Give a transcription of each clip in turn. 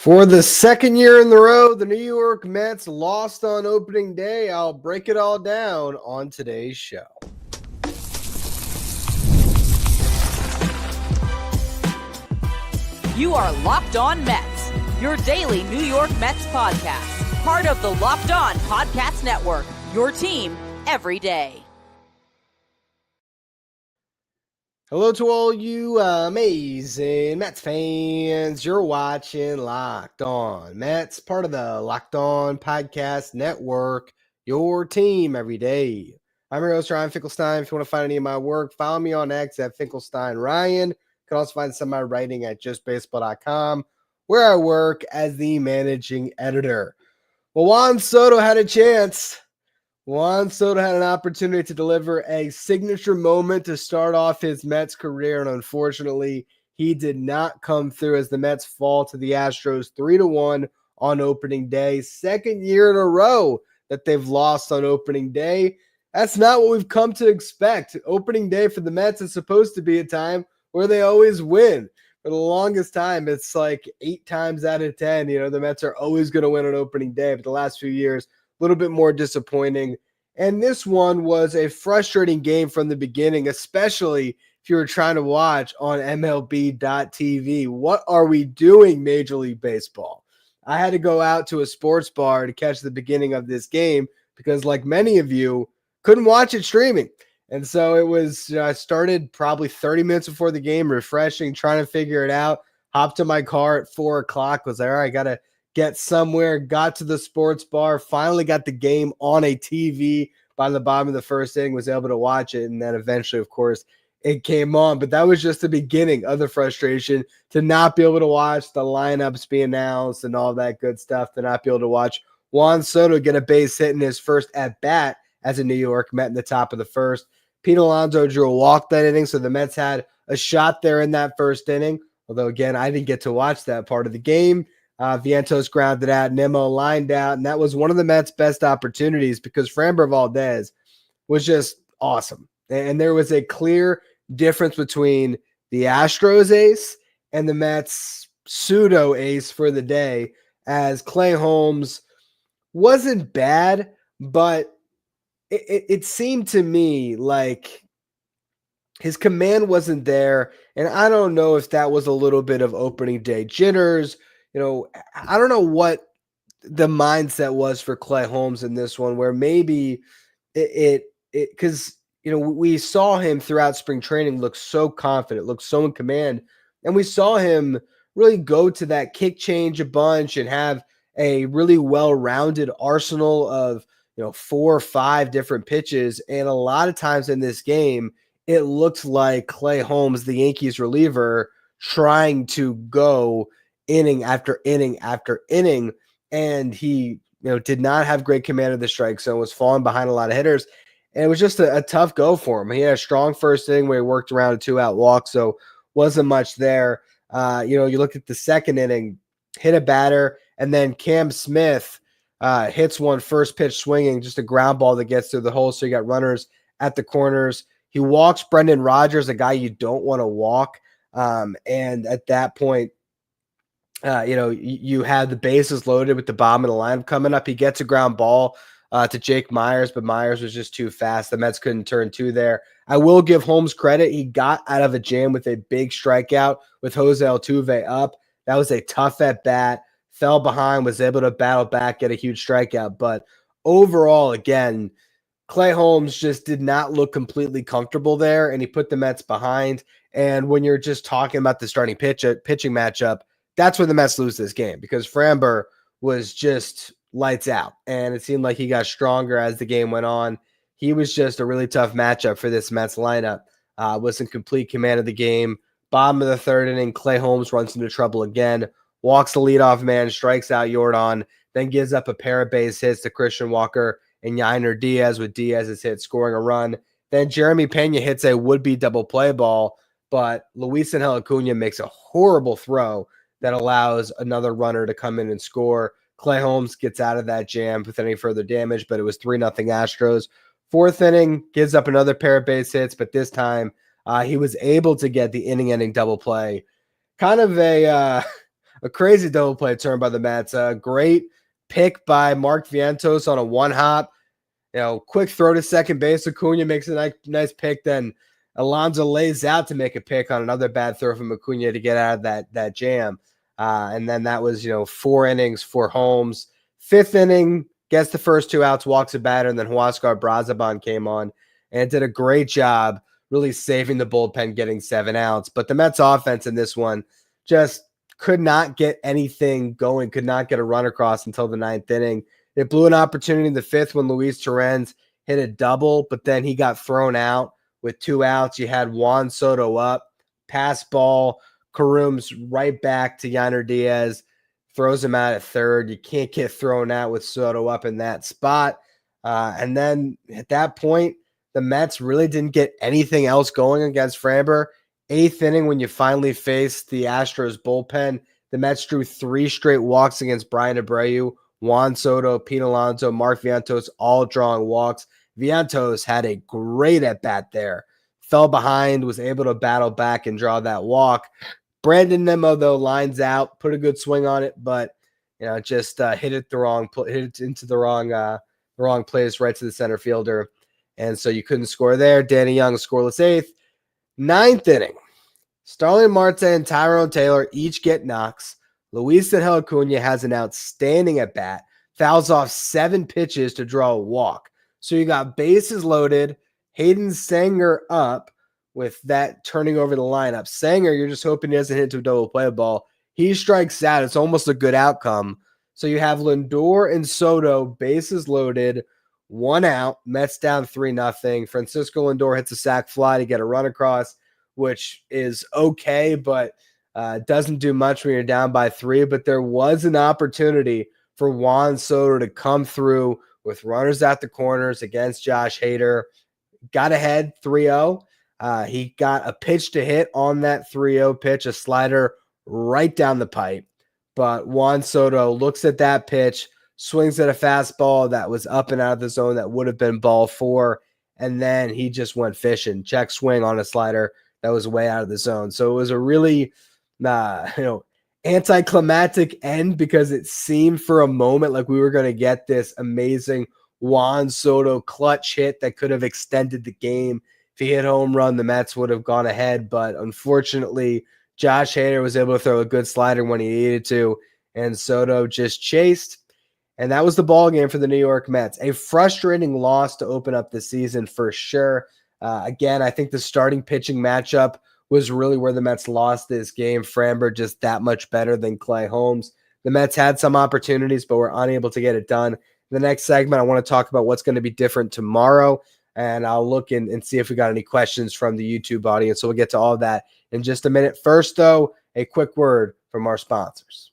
For the second year in a row, the New York Mets lost on opening day. I'll break it all down on today's show. You are Locked On Mets, your daily New York Mets podcast. Part of the Locked On Podcast Network, your team every day. Hello to all you amazing Mets fans. You're watching Locked On Mets, part of the Locked On Podcast Network, your team every day. I'm your host, Ryan Finkelstein. If you want to find any of my work, follow me on X at FinkelsteinRyan. You can also find some of my writing at justbaseball.com, where I work as the managing editor. Well, Juan Soto had a chance. Juan Soto had an opportunity to deliver a signature moment to start off his Mets career, and unfortunately, he did not come through as the Mets fall to the Astros 3-1 on opening day. Second year in a row that they've lost on opening day. That's not what we've come to expect. Opening day for the Mets is supposed to be a time where they always win. For the longest time, it's like 8 times out of 10, the Mets are always going to win on opening day. But the last few years, a little bit more disappointing. And this one was a frustrating game from the beginning, especially if you were trying to watch on MLB.tv. What are we doing, Major League Baseball? I had to go out to a sports bar to catch the beginning of this game because, like many of you, couldn't watch it streaming. And so it was, I started probably 30 minutes before the game, refreshing, trying to figure it out. Hopped in my car at 4 o'clock, was like, all right, I got to get somewhere, got to the sports bar, finally got the game on a TV by the bottom of the first inning, was able to watch it. And then eventually, of course, it came on. But that was just the beginning of the frustration to not be able to watch the lineups be announced and all that good stuff, to not be able to watch Juan Soto get a base hit in his first at-bat as a New York Met in the top of the first. Pete Alonso drew a walk that inning, so the Mets had a shot there in that first inning. Although, again, I didn't get to watch that part of the game. Vientos grounded out, Nimmo lined out, and that was one of the Mets' best opportunities because Framber Valdez was just awesome. And there was a clear difference between the Astros ace and the Mets' pseudo ace for the day, as Clay Holmes wasn't bad, but it seemed to me like his command wasn't there, and I don't know if that was a little bit of opening day jitters. I don't know what the mindset was for Clay Holmes in this one, where maybe because we saw him throughout spring training look so confident, look so in command, and we saw him really go to that kick change a bunch and have a really well-rounded arsenal of 4 or 5 different pitches. And a lot of times in this game, it looked like Clay Holmes, the Yankees reliever, trying to go inning after inning after inning, and he did not have great command of the strike zone, was falling behind a lot of hitters, and it was just a tough go for him. He had a strong first inning where he worked around a 2-out walk, so wasn't much there. You look at the second inning, hit a batter, and then Cam Smith hits one first pitch swinging, just a ground ball that gets through the hole, so you got runners at the corners. He walks Brendan Rodgers, a guy you don't want to walk, and at that point, you had the bases loaded with the bottom of the lineup coming up. He gets a ground ball to Jake Myers, but Myers was just too fast. The Mets couldn't turn 2 there. I will give Holmes credit. He got out of a jam with a big strikeout with Jose Altuve up. That was a tough at-bat. Fell behind, was able to battle back, get a huge strikeout. But overall, again, Clay Holmes just did not look completely comfortable there, and he put the Mets behind. And when you're just talking about the starting pitching matchup, that's where the Mets lose this game, because Framber was just lights out, and it seemed like he got stronger as the game went on. He was just a really tough matchup for this Mets lineup. Was in complete command of the game. Bottom of the third inning, Clay Holmes runs into trouble again, walks the leadoff man, strikes out Yordan, then gives up a pair of base hits to Christian Walker and Yainer Diaz, with Diaz's hit scoring a run. Then Jeremy Pena hits a would-be double play ball, but Luisangel Acuna makes a horrible throw that allows another runner to come in and score. Clay Holmes gets out of that jam with any further damage, but it was 3-0 Astros. Fourth inning, gives up another pair of base hits, but this time he was able to get the inning-ending double play. Kind of a a crazy double play turn by the Mets. A great pick by Mark Vientos on a one hop. Quick throw to second base. Acuna makes a nice pick. Then Alonso lays out to make a pick on another bad throw from Acuna to get out of that jam. And then that was, 4 innings for Holmes. 5th inning, gets the first 2 outs, walks a batter, and then Huascar Brazobán came on and did a great job really saving the bullpen, getting 7 outs. But the Mets offense in this one just could not get anything going, could not get a run across until the 9th inning. It blew an opportunity in the 5th when Luis Torrens hit a double, but then he got thrown out with 2 outs. You had Juan Soto up, pass ball, Karum's right back to Yainer Diaz, throws him out at third. You can't get thrown out with Soto up in that spot. And then at that point, the Mets really didn't get anything else going against Framber. 8th inning, when you finally faced the Astros bullpen, the Mets drew 3 straight walks against Bryan Abreu, Juan Soto, Pete Alonso, Mark Vientos, all drawing walks. Vientos had a great at-bat there. Fell behind, was able to battle back and draw that walk. Brandon Nimmo, though, lines out, put a good swing on it, but just hit it into the wrong place, right to the center fielder, and so you couldn't score there. Danny Young, scoreless 8th. 9th inning, Starling Marte and Tyrone Taylor each get knocks. Luisangel Acuna has an outstanding at bat, fouls off 7 pitches to draw a walk. So you got bases loaded, Hayden Sanger up with that turning over the lineup. Sanger, you're just hoping he doesn't hit to a double play ball. He strikes out. It's almost a good outcome. So you have Lindor and Soto, bases loaded, 1 out, Mets down 3-0. Francisco Lindor hits a sac fly to get a run across, which is okay, but doesn't do much when you're down by 3. But there was an opportunity for Juan Soto to come through with runners at the corners against Josh Hader. Got ahead 3-0. He got a pitch to hit on that 3-0 pitch, a slider right down the pipe. But Juan Soto looks at that pitch, swings at a fastball that was up and out of the zone that would have been ball 4, and then he just went fishing. Check swing on a slider that was way out of the zone. So it was a really anticlimactic end, because it seemed for a moment like we were going to get this amazing Juan Soto clutch hit that could have extended the game. If he hit home run, the Mets would have gone ahead, but unfortunately, Josh Hader was able to throw a good slider when he needed to, and Soto just chased. And that was the ball game for the New York Mets. A frustrating loss to open up the season for sure. Again, I think the starting pitching matchup was really where the Mets lost this game. Framber just that much better than Clay Holmes. The Mets had some opportunities, but were unable to get it done. In the next segment, I want to talk about what's going to be different tomorrow, and I'll look and see if we got any questions from the YouTube audience. So we'll get to all of that in just a minute. First, though, a quick word from our sponsors.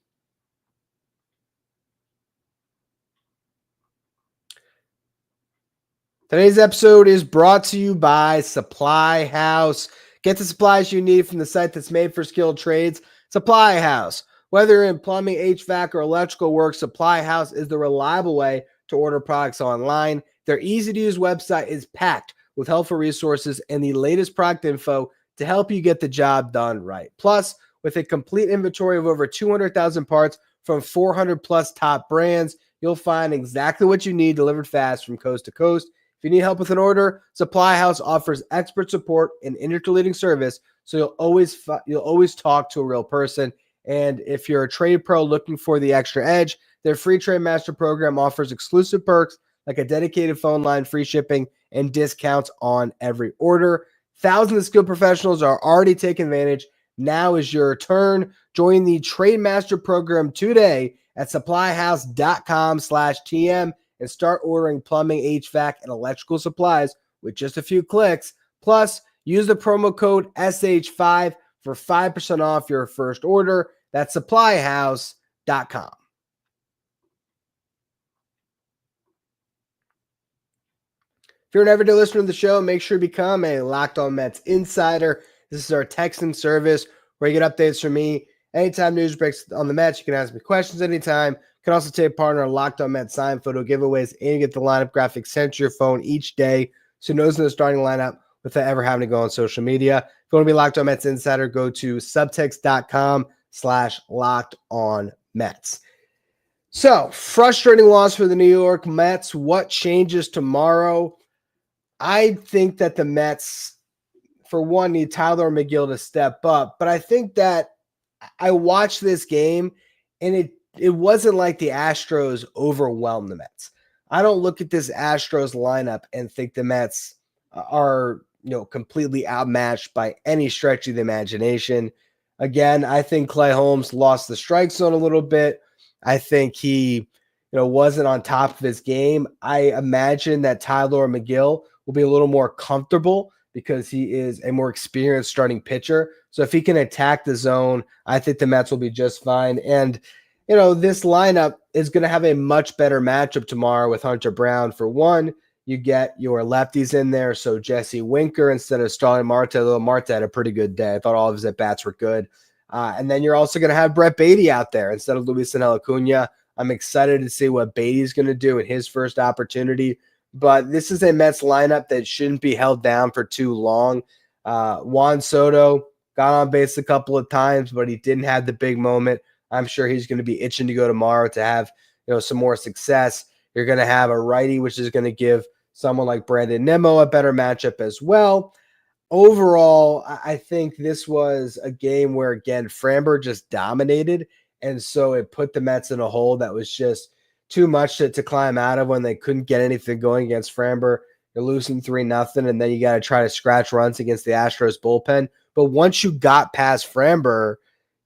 Today's episode is brought to you by Supply House. Get the supplies you need from the site that's made for skilled trades, Supply House. Whether you're in plumbing, HVAC, or electrical work, Supply House is the reliable way to order products online. Their easy-to-use website is packed with helpful resources and the latest product info to help you get the job done right. Plus, with a complete inventory of over 200,000 parts from 400-plus top brands, you'll find exactly what you need delivered fast from coast to coast. If you need help with an order, Supply House offers expert support and interleading service, so you'll always talk to a real person. And if you're a trade pro looking for the extra edge, their free Trade Master program offers exclusive perks like a dedicated phone line, free shipping, and discounts on every order. Thousands of skilled professionals are already taking advantage. Now is your turn. Join the Trade Master program today at supplyhouse.com/TM. and start ordering plumbing, HVAC, and electrical supplies with just a few clicks. Plus, use the promo code SH5 for 5% off your first order. That's supplyhouse.com. If you're an everyday listener to the show, make sure to become a Locked On Mets insider. This is our texting service where you get updates from me. Anytime news breaks on the Mets, you can ask me questions anytime. You can also take part in our Locked On Mets sign photo giveaways, and you get the lineup graphic sent to your phone each day, so you know who's in the starting lineup without ever having to go on social media. If you want to be Locked On Mets insider, go to subtext.com facebook.com/LockedOnMets. So, frustrating loss for the New York Mets. What changes tomorrow? I think that the Mets, for one, need Tylor Megill to step up. But I think that I watched this game, and it wasn't like the Astros overwhelmed the Mets. I don't look at this Astros lineup and think the Mets are completely outmatched by any stretch of the imagination. Again, I think Clay Holmes lost the strike zone a little bit. I think he wasn't on top of his game. I imagine that Tylor Megill will be a little more comfortable because he is a more experienced starting pitcher. So if he can attack the zone, I think the Mets will be just fine. And, this lineup is going to have a much better matchup tomorrow with Hunter Brown. For one, you get your lefties in there. So Jesse Winker instead of Starling Marte, although Marte had a pretty good day. I thought all of his at-bats were good. And then you're also going to have Brett Beatty out there instead of Luisangel Acuna. I'm excited to see what Beatty's going to do in his first opportunity. But this is a Mets lineup that shouldn't be held down for too long. Juan Soto got on base a couple of times, but he didn't have the big moment. I'm sure he's going to be itching to go tomorrow to have some more success. You're going to have a righty, which is going to give someone like Brandon Nimmo a better matchup as well. Overall, I think this was a game where, again, Framber just dominated, and so it put the Mets in a hole that was just too much to climb out of when they couldn't get anything going against Framber. You're losing 3-0, and then you got to try to scratch runs against the Astros bullpen. But once you got past Framber,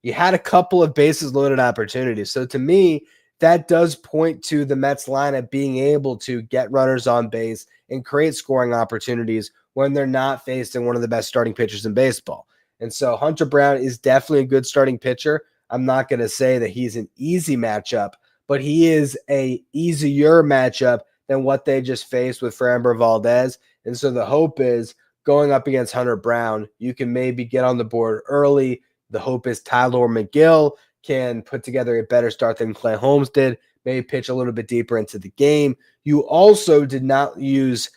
you had a couple of bases loaded opportunities. So to me, that does point to the Mets lineup being able to get runners on base and create scoring opportunities when they're not facing one of the best starting pitchers in baseball. And so Hunter Brown is definitely a good starting pitcher. I'm not going to say that he's an easy matchup, but he is a easier matchup than what they just faced with Framber Valdez. And so the hope is going up against Hunter Brown, you can maybe get on the board early. The hope is Tylor Megill can put together a better start than Clay Holmes did, maybe pitch a little bit deeper into the game. You also did not use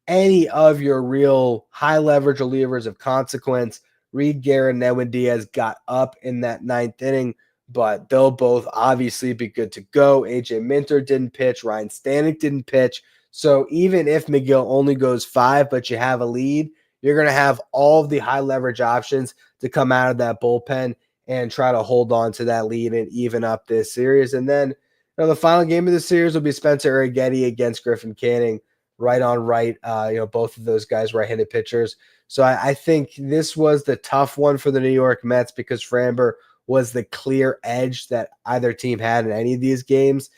any of your real high leverage relievers of consequence. Reed Garrett and Edwin Diaz got up in that 9th inning, but they'll both obviously be good to go. AJ Minter didn't pitch. Ryan Stanek didn't pitch. So even if Megill only goes 5, but you have a lead, you're going to have all of the high leverage options to come out of that bullpen and try to hold on to that lead and even up this series. And then the final game of the series will be Spencer Arrighetti against Griffin Canning, right on right. Both of those guys right-handed pitchers. So I think this was the tough one for the New York Mets because Framber was the clear edge that either team had in any of these games.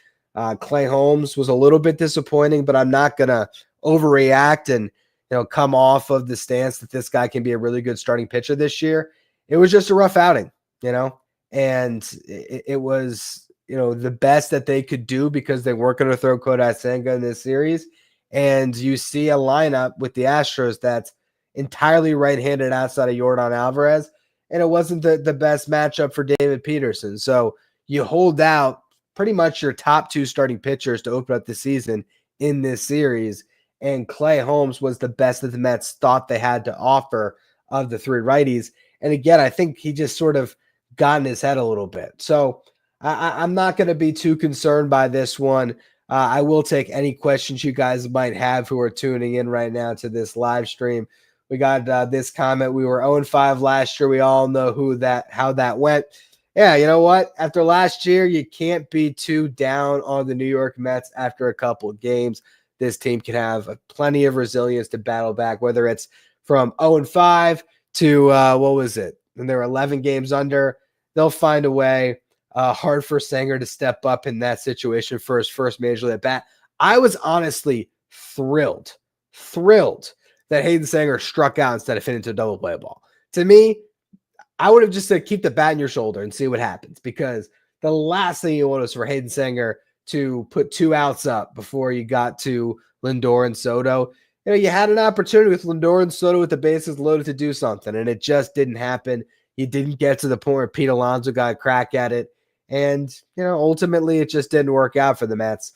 Clay Holmes was a little bit disappointing, but I'm not going to overreact and come off of the stance that this guy can be a really good starting pitcher this year. It was just a rough outing, and it was, the best that they could do because they weren't going to throw Kodai Senga in this series. And you see a lineup with the Astros that's entirely right-handed outside of Yordan Alvarez, and it wasn't the best matchup for David Peterson. So you hold out pretty much your top 2 starting pitchers to open up the season in this series, and Clay Holmes was the best that the Mets thought they had to offer of the 3 righties. And again, I think he just sort of got in his head a little bit. So I'm not going to be too concerned by this one. I will take any questions you guys might have who are tuning in right now to this live stream. We got this comment. We were 0-5 last year. We all know how that went. Yeah, you know what? After last year, you can't be too down on the New York Mets after a couple of games. This team can have plenty of resilience to battle back, whether it's from 0-5 to, what was it? And they're 11 games under. They'll find a way. Hard for Sanger to step up in that situation for his first major league at bat. I was honestly thrilled that Hayden Sanger struck out instead of hitting to a double play ball. To me, I would have just said keep the bat in your shoulder and see what happens, because the last thing you want is for Hayden Sanger to put 2 outs up before you got to Lindor and Soto. You had an opportunity with Lindor and Soto with the bases loaded to do something, and it just didn't happen. You didn't get to the point where Pete Alonso got a crack at it. And, ultimately it just didn't work out for the Mets.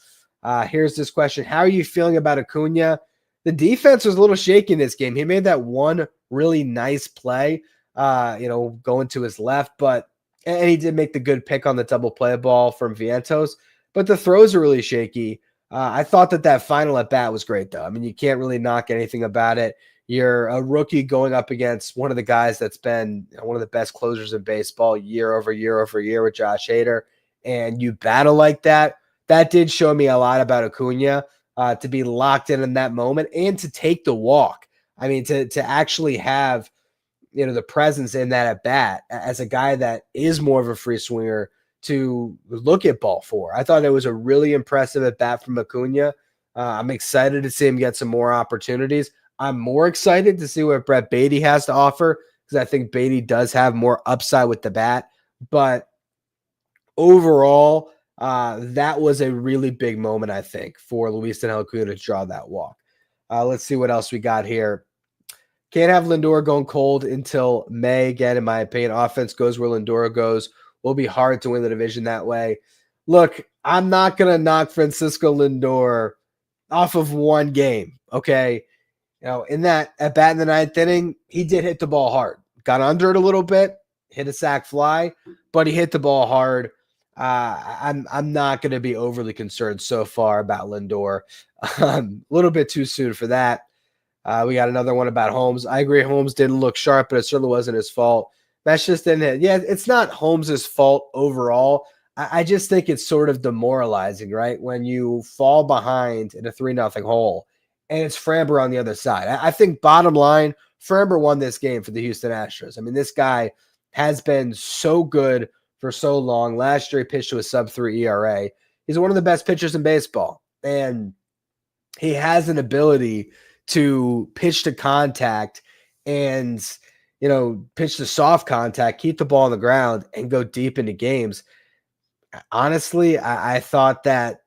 Here's this question. How are you feeling about Acuna? The defense was a little shaky in this game. He made that one really nice play, going to his left, but And he did make the good pick on the double play ball from Vientos, but the throws are really shaky. I thought that final at bat was great, though. I mean, you can't really knock anything about it. You're a rookie going up against one of the guys that's been one of the best closers in baseball year over year over year with Josh Hader, and you battle like that. That did show me a lot about Acuna to be locked in that moment and to take the walk. I mean, to actually have the presence in that at bat as a guy that is more of a free swinger to look at ball for. I thought it was a really impressive at bat from Acuna. I'm excited to see him get some more opportunities. I'm more excited to see what Brett Baty has to offer because I think Baty does have more upside with the bat. But overall, that was a really big moment, I think, for Luisangel Acuna to draw that walk. Let's see what else we got here. Can't have Lindor going cold until May. Again, in my opinion, offense goes where Lindor goes. Will be hard to win the division that way. Look, I'm not going to knock Francisco Lindor off of one game, okay? In that at bat in the ninth inning, he did hit the ball hard. Got under it a little bit, hit a sac fly, but he hit the ball hard. I'm not going to be overly concerned so far about Lindor. A little bit too soon for that. We got another one about Holmes. I agree Holmes didn't look sharp, but it certainly wasn't his fault. That's just didn't hit. Yeah, it's not Holmes' fault overall. I just think it's sort of demoralizing, right? When you fall behind in a 3-0 hole and it's Framber on the other side. I think bottom line, Framber won this game for the Houston Astros. I mean, this guy has been so good for so long. Last year, he pitched to a sub-3 ERA. He's one of the best pitchers in baseball, and he has an ability to pitch to contact and, pitch to soft contact, keep the ball on the ground, and go deep into games. Honestly, I thought that,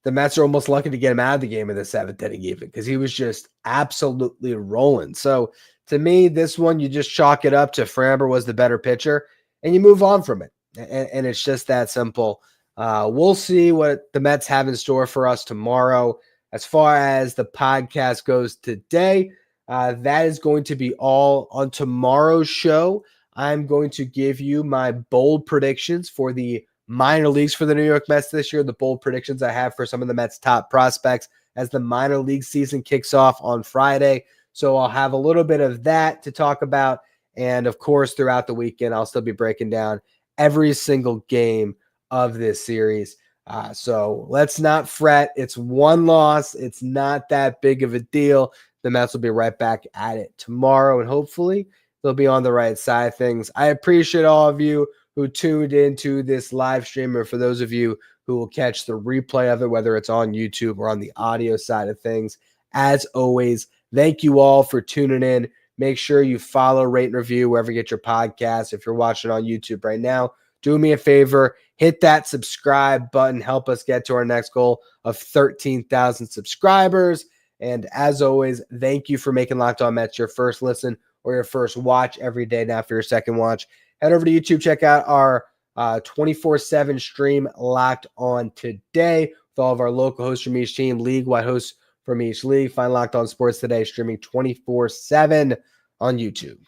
the Mets are almost lucky to get him out of the game in the 7th inning even because he was just absolutely rolling. So to me, this one, you just chalk it up to Framber was the better pitcher and you move on from it. And it's just that simple. We'll see what the Mets have in store for us tomorrow. As far as the podcast goes today, that is going to be all on tomorrow's show. I'm going to give you my bold predictions for the minor leagues for the New York Mets this year, the bold predictions I have for some of the Mets' top prospects as the minor league season kicks off on Friday. So I'll have a little bit of that to talk about. And, of course, throughout the weekend, I'll still be breaking down every single game of this series. So let's not fret. It's one loss. It's not that big of a deal. The Mets will be right back at it tomorrow, and hopefully they'll be on the right side of things. I appreciate all of you who tuned into this live stream, or for those of you who will catch the replay of it, whether it's on YouTube or on the audio side of things. As always, thank you all for tuning in. Make sure you follow, rate, and review wherever you get your podcasts. If you're watching on YouTube right now, do me a favor, hit that subscribe button. Help us get to our next goal of 13,000 subscribers. And as always, thank you for making Locked On Mets your first listen or your first watch every day. Now for your second watch, head over to YouTube. Check out our 24/7 stream Locked On Today with all of our local hosts from each team, league-wide hosts from each league. Find Locked On Sports Today streaming 24/7 on YouTube.